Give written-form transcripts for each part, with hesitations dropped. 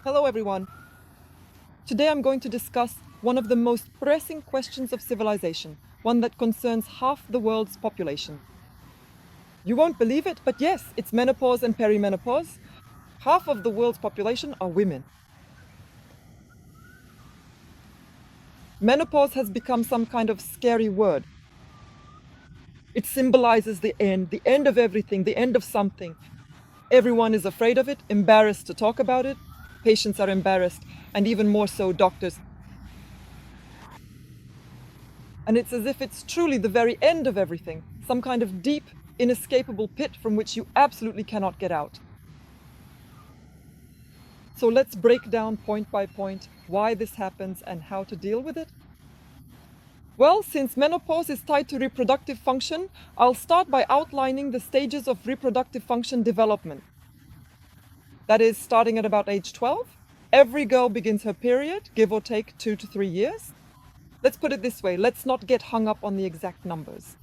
Hello everyone. Today I'm going to discuss one of the most pressing questions of civilization, one that concerns half the world's population. You won't believe it, but yes, it's menopause and perimenopause. Half of the world's population are women. Menopause has become some kind of scary word. It symbolizes the end of everything, the end of something. Everyone is afraid of it, embarrassed to talk about it. Patients are embarrassed, and even more so, doctors. And it's as if it's truly the very end of everything, some kind of deep, inescapable pit from which you absolutely cannot get out. So let's break down point by point why this happens and how to deal with it. Well, since menopause is tied to reproductive function, I'll start by outlining the stages of reproductive function development. That is, starting at about age 12, every girl begins her period, give or take 2 to 3 years. Let's put it this way, let's not get hung up on the exact numbers.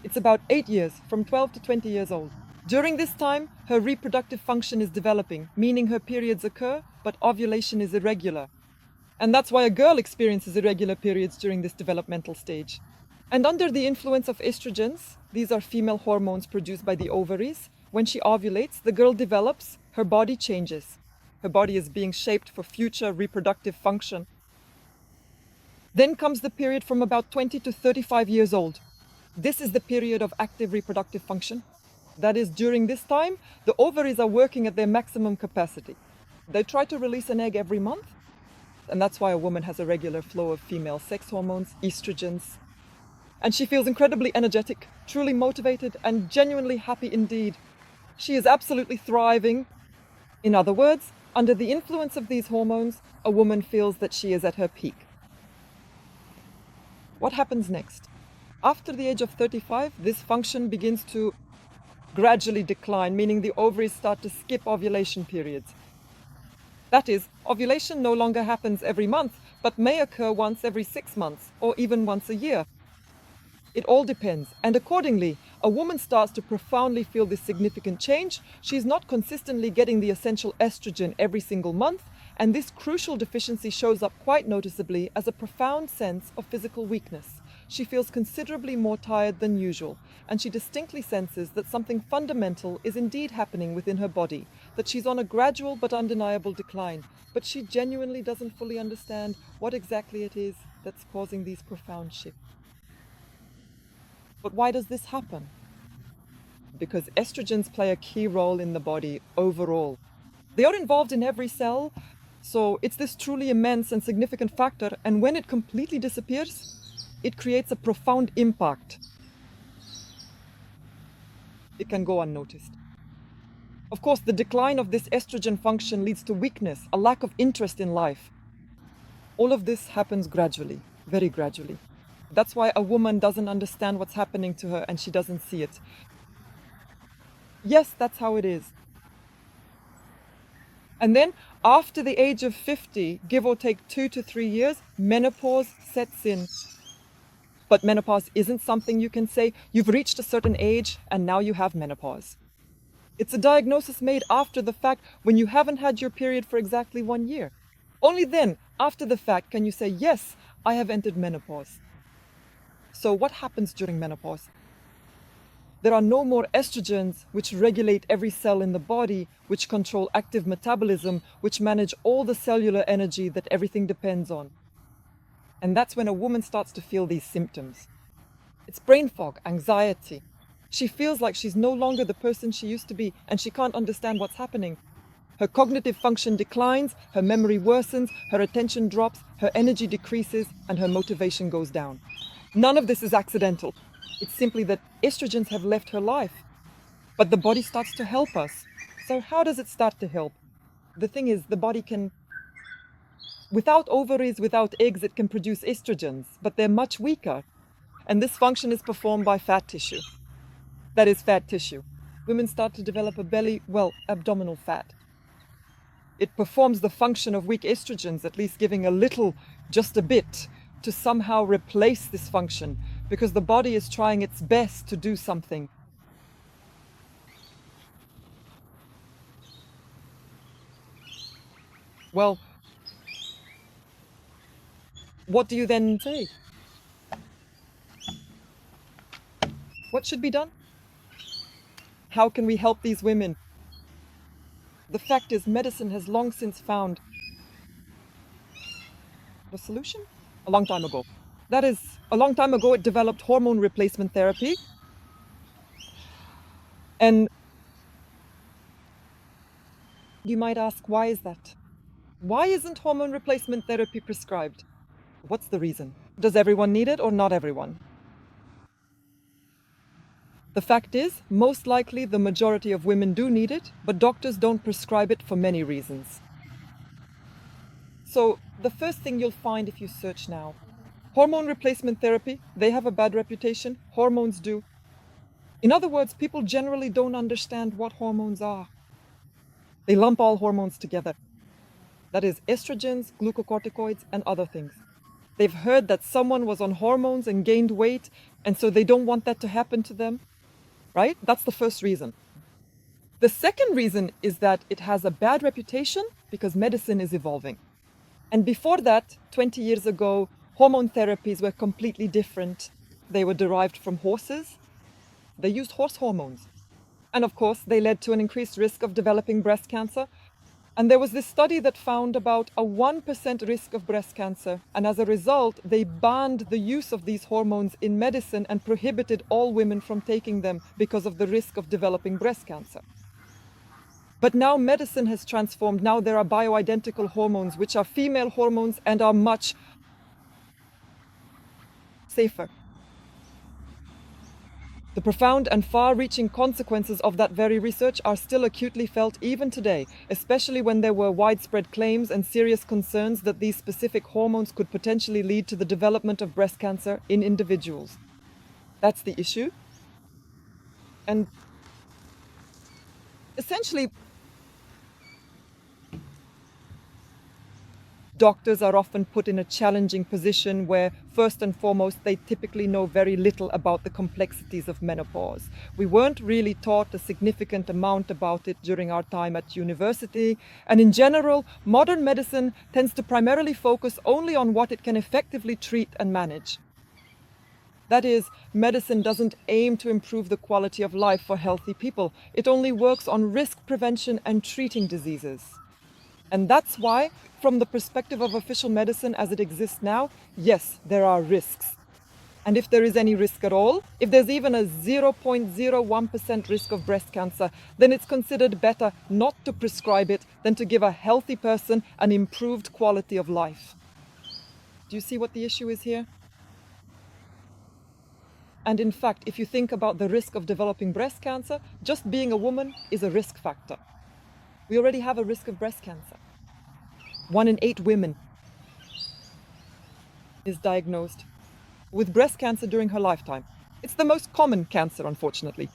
It's about 8 years, from 12 to 20 years old. During this time, her reproductive function is developing, meaning her periods occur, but ovulation is irregular. And that's why a girl experiences irregular periods during this developmental stage. And under the influence of estrogens, these are female hormones produced by the ovaries, when she ovulates, the girl develops, her body changes. Her body is being shaped for future reproductive function. Then comes the period from about 20 to 35 years old. This is the period of active reproductive function. That is, during this time, the ovaries are working at their maximum capacity. They try to release an egg every month, and that's why a woman has a regular flow of female sex hormones, estrogens. And she feels incredibly energetic, truly motivated, and genuinely happy indeed. She is absolutely thriving. In other words, under the influence of these hormones, a woman feels that she is at her peak. What happens next? After the age of 35, this function begins to gradually decline, meaning the ovaries start to skip ovulation periods. That is, ovulation no longer happens every month, but may occur once every 6 months, or even once a year. It all depends, and accordingly, a woman starts to profoundly feel this significant change. She's not consistently getting the essential estrogen every single month, and this crucial deficiency shows up quite noticeably as a profound sense of physical weakness. She feels considerably more tired than usual, and she distinctly senses that something fundamental is indeed happening within her body, that she's on a gradual but undeniable decline, but she genuinely doesn't fully understand what exactly it is that's causing these profound shifts. But why does this happen? Because estrogens play a key role in the body overall. They are involved in every cell, so it's this truly immense and significant factor, and when it completely disappears, it creates a profound impact. It can go unnoticed. Of course, the decline of this estrogen function leads to weakness, a lack of interest in life. All of this happens gradually, very gradually. That's why a woman doesn't understand what's happening to her and she doesn't see it. Yes, that's how it is. And then, after the age of 50, give or take 2 to 3 years, menopause sets in. But menopause isn't something you can say, you've reached a certain age and now you have menopause. It's a diagnosis made after the fact when you haven't had your period for exactly 1 year. Only then, after the fact, can you say, yes, I have entered menopause. So what happens during menopause? There are no more estrogens, which regulate every cell in the body, which control active metabolism, which manage all the cellular energy that everything depends on. And that's when a woman starts to feel these symptoms. It's brain fog, anxiety. She feels like she's no longer the person she used to be, and she can't understand what's happening. Her cognitive function declines, her memory worsens, her attention drops, her energy decreases, and her motivation goes down. None of this is accidental. It's simply that estrogens have left her life. But the body starts to help us. So how does it start to help? The thing is, the body can, without ovaries, without eggs, it can produce estrogens, but they're much weaker. And this function is performed by fat tissue. That is fat tissue. Women start to develop a belly, well, abdominal fat. It performs the function of weak estrogens, at least giving a little, just a bit, to somehow replace this function, because the body is trying its best to do something. Well, what do you then say? What should be done? How can we help these women? The fact is, medicine has long since found the solution a long time ago. That is, a long time ago, it developed hormone replacement therapy. And you might ask, why is that? Why isn't hormone replacement therapy prescribed? What's the reason? Does everyone need it or not everyone? The fact is, most likely the majority of women do need it, but doctors don't prescribe it for many reasons. So, the first thing you'll find if you search now, hormone replacement therapy, they have a bad reputation, hormones do. In other words, people generally don't understand what hormones are. They lump all hormones together. That is, estrogens, glucocorticoids, and other things. They've heard that someone was on hormones and gained weight, and so they don't want that to happen to them, right? That's the first reason. The second reason is that it has a bad reputation because medicine is evolving. And before that, 20 years ago, hormone therapies were completely different. They were derived from horses. They used horse hormones. And of course, they led to an increased risk of developing breast cancer. And there was this study that found about a 1% risk of breast cancer. And as a result, they banned the use of these hormones in medicine and prohibited all women from taking them because of the risk of developing breast cancer. But now medicine has transformed. Now there are bioidentical hormones, which are female hormones and are much safer. The profound and far-reaching consequences of that very research are still acutely felt even today, especially when there were widespread claims and serious concerns that these specific hormones could potentially lead to the development of breast cancer in individuals. That's the issue. And essentially, doctors are often put in a challenging position where, first and foremost, they typically know very little about the complexities of menopause. We weren't really taught a significant amount about it during our time at university, and in general, modern medicine tends to primarily focus only on what it can effectively treat and manage. That is, medicine doesn't aim to improve the quality of life for healthy people. It only works on risk prevention and treating diseases. And that's why, from the perspective of official medicine as it exists now, yes, there are risks. And if there is any risk at all, if there's even a 0.01% risk of breast cancer, then it's considered better not to prescribe it than to give a healthy person an improved quality of life. Do you see what the issue is here? And in fact, if you think about the risk of developing breast cancer, just being a woman is a risk factor. We already have a risk of breast cancer. 1 in 8 women is diagnosed with breast cancer during her lifetime. It's the most common cancer, unfortunately.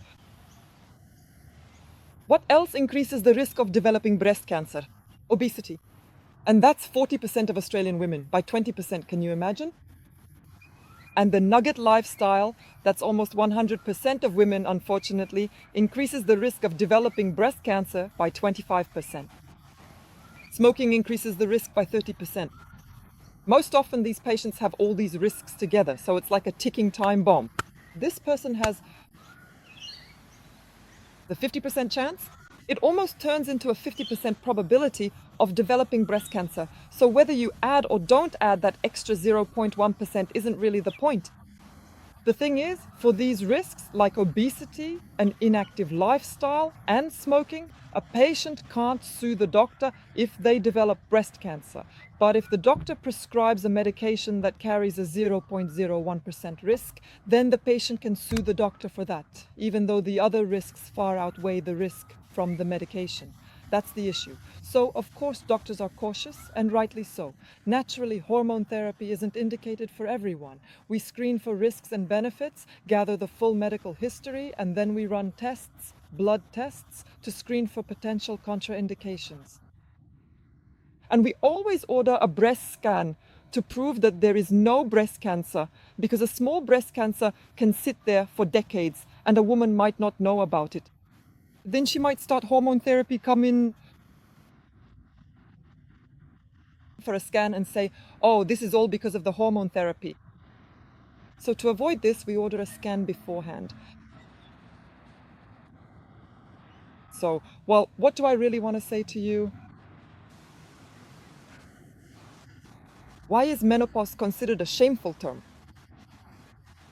What else increases the risk of developing breast cancer? Obesity. And that's 40% of Australian women. By 20%, can you imagine? And the nugget lifestyle, that's almost 100% of women, unfortunately, increases the risk of developing breast cancer by 25%. Smoking increases the risk by 30%. Most often, these patients have all these risks together, so it's like a ticking time bomb. This person has the 50% chance. It almost turns into a 50% probability of developing breast cancer. So whether you add or don't add that extra 0.1% isn't really the point. The thing is, for these risks like obesity, an inactive lifestyle, and smoking, a patient can't sue the doctor if they develop breast cancer. But if the doctor prescribes a medication that carries a 0.01% risk, then the patient can sue the doctor for that, even though the other risks far outweigh the risk from the medication. That's the issue. So, of course, doctors are cautious, and rightly so. Naturally, hormone therapy isn't indicated for everyone. We screen for risks and benefits, gather the full medical history, and then we run tests, blood tests, to screen for potential contraindications. And we always order a breast scan to prove that there is no breast cancer, because a small breast cancer can sit there for decades, and a woman might not know about it. Then she might start hormone therapy, come in for a scan and say, oh, this is all because of the hormone therapy. So to avoid this, we order a scan beforehand. So, well, what do I really want to say to you? Why is menopause considered a shameful term?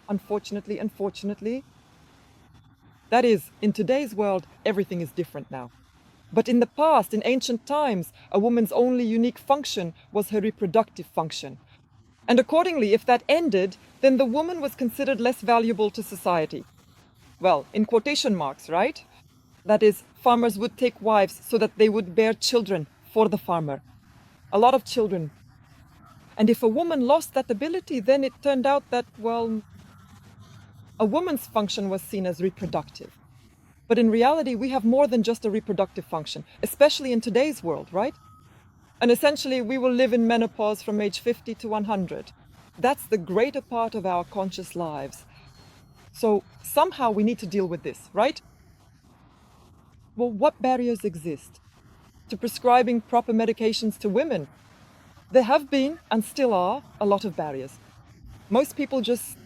Unfortunately, that is, in today's world, everything is different now. But in the past, in ancient times, a woman's only unique function was her reproductive function. And accordingly, if that ended, then the woman was considered less valuable to society. Well, in quotation marks, right? That is, farmers would take wives so that they would bear children for the farmer. A lot of children. And if a woman lost that ability, then it turned out that, well, a woman's function was seen as reproductive. But in reality, we have more than just a reproductive function, especially in today's world, right? And essentially, we will live in menopause from age 50 to 100. That's the greater part of our conscious lives. So somehow we need to deal with this, right? Well, what barriers exist to prescribing proper medications to women? There have been, and still are, a lot of barriers. Most people just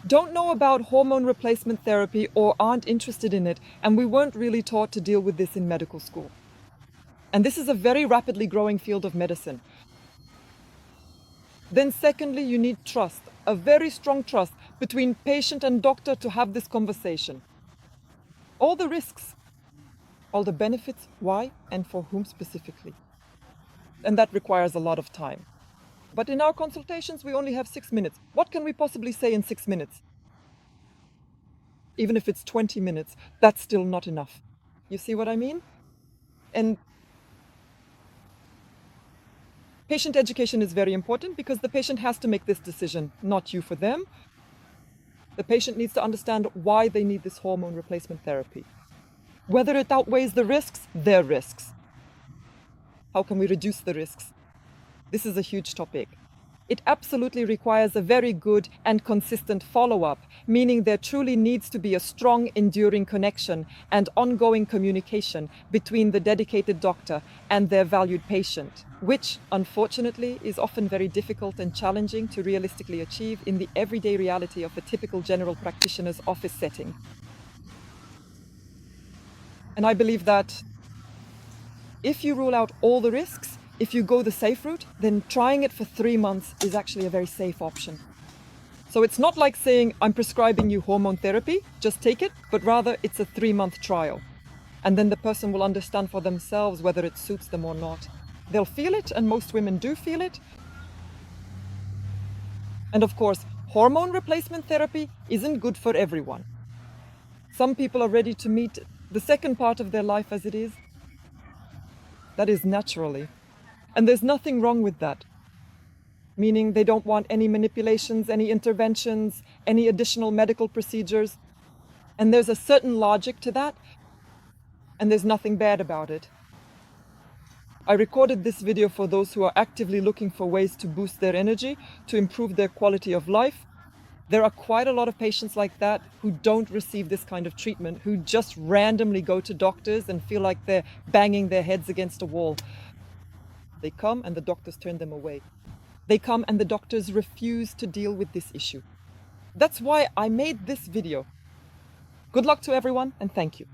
don't know about hormone replacement therapy or aren't interested in it, and we weren't really taught to deal with this in medical school. And this is a very rapidly growing field of medicine. Then secondly, you need trust, a very strong trust between patient and doctor to have this conversation. All the risks, all the benefits, why and for whom specifically. And that requires a lot of time. But in our consultations, we only have 6 minutes. What can we possibly say in 6 minutes? Even if it's 20 minutes, that's still not enough. You see what I mean? And patient education is very important because the patient has to make this decision, not you for them. The patient needs to understand why they need this hormone replacement therapy. Whether it outweighs the risks, their risks. How can we reduce the risks? This is a huge topic. It absolutely requires a very good and consistent follow-up, meaning there truly needs to be a strong, enduring connection and ongoing communication between the dedicated doctor and their valued patient, which, unfortunately, is often very difficult and challenging to realistically achieve in the everyday reality of a typical general practitioner's office setting. And I believe that if you rule out all the risks, if you go the safe route, then trying it for 3 months is actually a very safe option. So it's not like saying, I'm prescribing you hormone therapy, just take it, but rather it's a 3-month trial. And then the person will understand for themselves whether it suits them or not. They'll feel it, and most women do feel it. And of course, hormone replacement therapy isn't good for everyone. Some people are ready to meet the second part of their life as it is. That is naturally. And there's nothing wrong with that. Meaning they don't want any manipulations, any interventions, any additional medical procedures. And there's a certain logic to that. And there's nothing bad about it. I recorded this video for those who are actively looking for ways to boost their energy, to improve their quality of life. There are quite a lot of patients like that who don't receive this kind of treatment, who just randomly go to doctors and feel like they're banging their heads against a wall. They come and the doctors turn them away. They come and the doctors refuse to deal with this issue. That's why I made this video. Good luck to everyone, and thank you.